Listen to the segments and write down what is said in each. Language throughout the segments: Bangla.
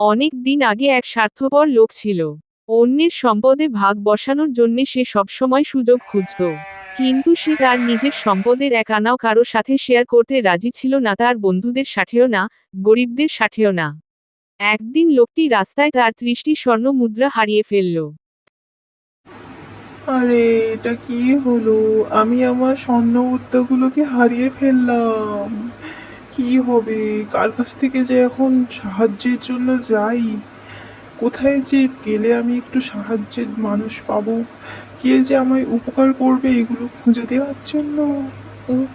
অনেক দিন আগে এক স্বার্থপর লোক ছিল। অন্যের সম্পদে ভাগ বসানোর জন্যে সে সবসময় সুযোগ খুঁজত। কিন্তু সে তার নিজের সম্পদের এক আনাও কারো সাথে শেয়ার করতে রাজি ছিল না, তার বন্ধুদের সাথেও না, গরিবদের সাথেও না। একদিন লোকটি রাস্তায় তার 30টি স্বর্ণ মুদ্রা হারিয়ে ফেলল। আরে, এটা কি হলো? আমি আমার স্বর্ণ মুদ্রাগুলোকে হারিয়ে ফেললাম। কি হবে? কার কাছ থেকে যে এখন সাহায্যের জন্য যাই? কোথায় যে গেলে আমি একটু সাহায্যের মানুষ পাবো? কে যে আমায় উপকার করবে এগুলো খুঁজে দেওয়ার জন্য? উহ,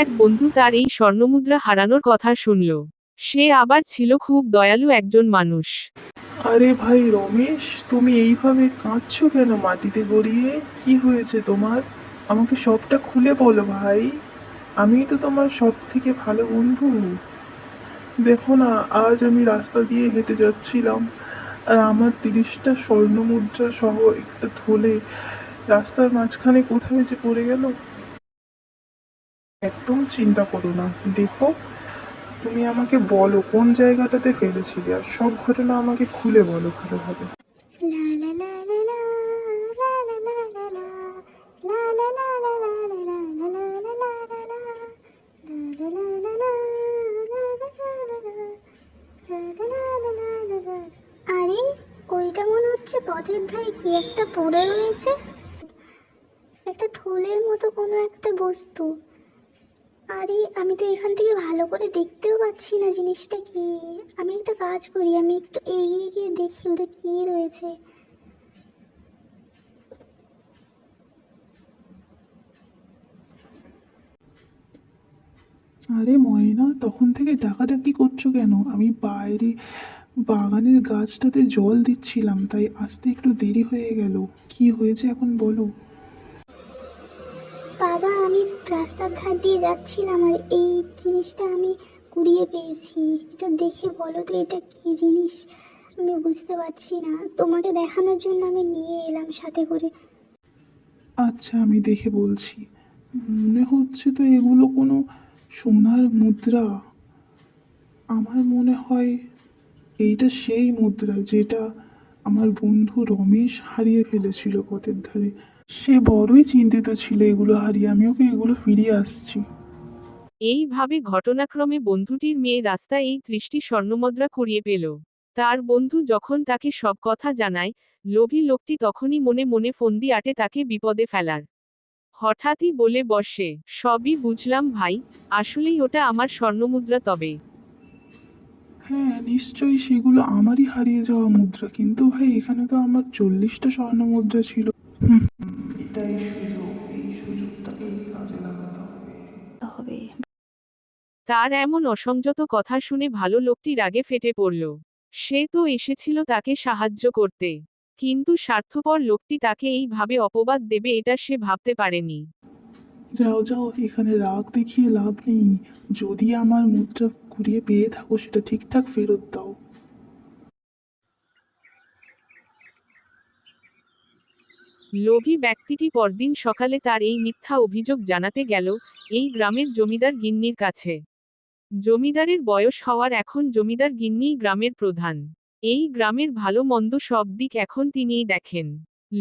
এক বন্ধু তার এই স্বর্ণমুদ্রা হারানোর কথা শুনল। সে আবার ছিল খুব দয়ালু একজন মানুষ। আরে ভাই রমেশ, তুমি এইভাবে কাঁদছো কেন মাটিতে গড়িয়ে? কি হয়েছে তোমার? আমাকে সবটা খুলে বলো ভাই। আমিই তো তোমার সব থেকে ভালো বন্ধু। দেখো না, আজ আমি রাস্তা দিয়ে হেঁটে যাচ্ছিলাম, আর আমার 30টা স্বর্ণ মুদ্রা সহ একটা থলে রাস্তার মাঝখানে কোথায় যে পড়ে গেল। একদম চিন্তা করো না, দেখো, তুমি আমাকে বলো কোন জায়গাটাতে ফেলেছিলে, আর সব ঘটনা আমাকে খুলে বলো ভালোভাবে। আরে, ওইটা মনে হচ্ছে পথের ধারে কি একটা পড়ে রয়েছে, একটা থলের মতো কোনো একটা বস্তু। আরে, আমি তো এখান থেকে ভালো করে দেখতেও পাচ্ছি না জিনিসটা কি। আমি একটা কাজ করি, আমি একটু এগিয়ে গিয়ে দেখি ওটা কি রয়েছে। আরে ময়না, তখন থেকে ডাকাডাকি করছো কেন? আমি বাইরে বাগানের গাছটাতে জল দিচ্ছিলাম, তাই আসতে একটু দেরি হয়ে গেল। কি হয়েছে এখন বলো। বাবা, আমি রাস্তার ধার দিয়ে যাচ্ছিলাম আর এই জিনিসটা আমি কুড়িয়ে পেয়েছি। এটা দেখে বলো তো এটা কি জিনিস? আমি বুঝতে পারছি না, তোমাকে দেখানোর জন্য আমি নিয়ে এলাম সাথে করে। আচ্ছা, আমি দেখে বলছি। মনে হচ্ছে তো এগুলো কোনো সোনার মুদ্রা। আমার মনে হয় এইটা সেই মুদ্রা যেটা আমার বন্ধু রমেশ হারিয়ে ফেলেছিল পথের ধারে। সে বড়ই চিন্তিত ছিল এগুলো হারিয়ে, আমি ওকে এগুলো ফিরিয়ে আসছি। এইভাবে ঘটনাক্রমে বন্ধুটির মেয়ে রাস্তায় এই 30টি স্বর্ণমুদ্রা কুড়িয়ে পেল। তার বন্ধু যখন তাকে সব কথা জানায়, লোভী লোকটি তখনই মনে মনে ফন্দি আঁটে তাকে বিপদে ফেলার। হঠাৎই বলে বসে, সবই বুঝলাম ভাই, আসলেই ওটা আমার স্বর্ণমুদ্রা তবে। হ্যাঁ, নিশ্চয়ই সেগুলো আমারই হারিয়ে যাওয়া মুদ্রা, কিন্তু ভাই এখানে তো আমার 40টা স্বর্ণ মুদ্রা ছিল। এটাই সুযোগ, এই সুযোগটাকে কাজে লাগাতে হবে। তার এমন অসংযত কথা শুনে ভালো লোকটি রাগে ফেটে পড়ল। সে তো এসেছিল তাকে সাহায্য করতে, কিন্তু স্বার্থপর লোকটি তাকে এইভাবে অপবাদ দেবে এটা সে ভাবতে পারেনি। যাও যাও, এখানে রাগ দেখিয়ে লাভ নেই। যদি আমার মুদ্রা কুড়িয়ে পেয়ে থাকো সেটা ঠিকঠাক ফেরত দাও। লোভী ব্যক্তিটি পরদিন সকালে তার এই মিথ্যা অভিযোগ জানাতে গেল এই গ্রামের জমিদার গিন্নির কাছে। জমিদারের বয়স হওয়ার এখন জমিদার গিন্নিই গ্রামের প্রধান। এই গ্রামের ভালো মন্দ সব দিক এখন তিনিই দেখেন।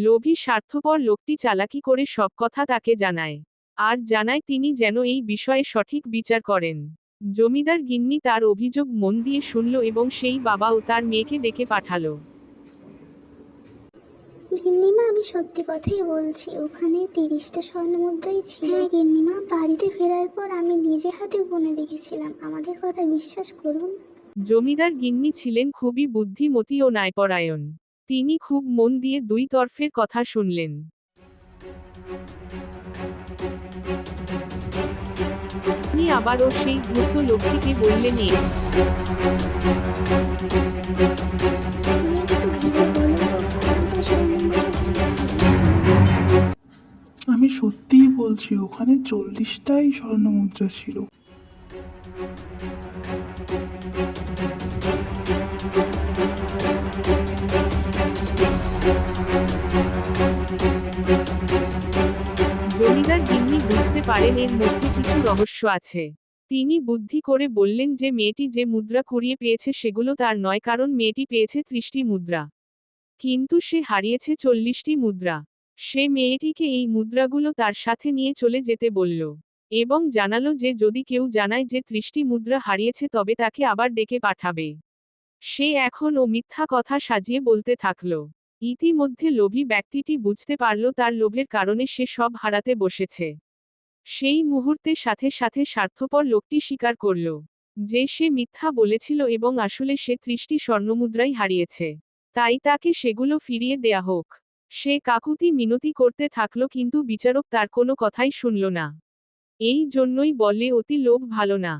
লোভী স্বার্থপর লোকটি চালাকি করে সব কথা তাকে জানায়। আর জানায় তিনি যেন এই বিষয়ে সঠিক বিচার করেন। জমিদার গিন্নি তার অভিযোগ মন দিয়ে শুনল এবং সেই বাবা ও তার মেয়েকে ডেকে পাঠালো। গিন্নিমা, আমি সত্যি কথাই বলছি, ওখানে 30টা স্বর্ণ মুদ্রাই ছিল। হ্যাঁ গিন্নিমা, বাড়িতে ফেরার পর আমি নিজে হাতে গুনে দেখেছিলাম, আমাদের কথা বিশ্বাস করুন। জমিদার গিন্নি ছিলেন খুবই বুদ্ধিমতী ও ন্যায়পরায়ণ। তিনি খুব মন দিয়ে দুই তরফের কথা শুনলেন। তিনি আবারও সেই ধূর্ত লোকটিকে বললেন, তুমি একটু ভেবে বলো তো, কোনটা স্বর্ণ মুদ্রা? আমি সত্যিই বলছি, ওখানে 40টাই স্বর্ণ মুদ্রা ছিল। জমিদার গিন্নি বুঝতে পারেন এর মধ্যে কিছু রহস্য আছে। তিনি বুদ্ধি করে বললেন যে মেয়েটি যে মুদ্রা কুড়িয়ে পেয়েছে সেগুলো তার নয়, কারণ মেয়েটি পেয়েছে 30টি মুদ্রা। কিন্তু সে হারিয়েছে 40টি মুদ্রা। সে মেয়েটিকে এই মুদ্রাগুলো তার সাথে নিয়ে চলে যেতে বলল। এবং জানালো যে যদি কেউ জানায় যে 30টি মুদ্রা হারিয়েছে তবে তাকে আবার ডেকে পাঠাবে। সে এখন ও মিথ্যা কথা সাজিয়ে বলতে থাকল। ইতিমধ্যে লোভী ব্যক্তিটি বুঝতে পারল তার লোভের কারণে সে সব হারাতে বসেছে। সেই মুহূর্তে সাথে সাথে স্বার্থপর লোকটি স্বীকার করল যে সে মিথ্যা বলেছিল এবং আসলে সে 30টি স্বর্ণমুদ্রাই হারিয়েছে। তাই তাকে সেগুলো ফিরিয়ে দেয়া হোক। সে কাকুতি মিনতি করতে থাকল কিন্তু বিচারক তার কোনো কথাই শুনল না। এই জন্যই বলে অতি লোভ ভালো না।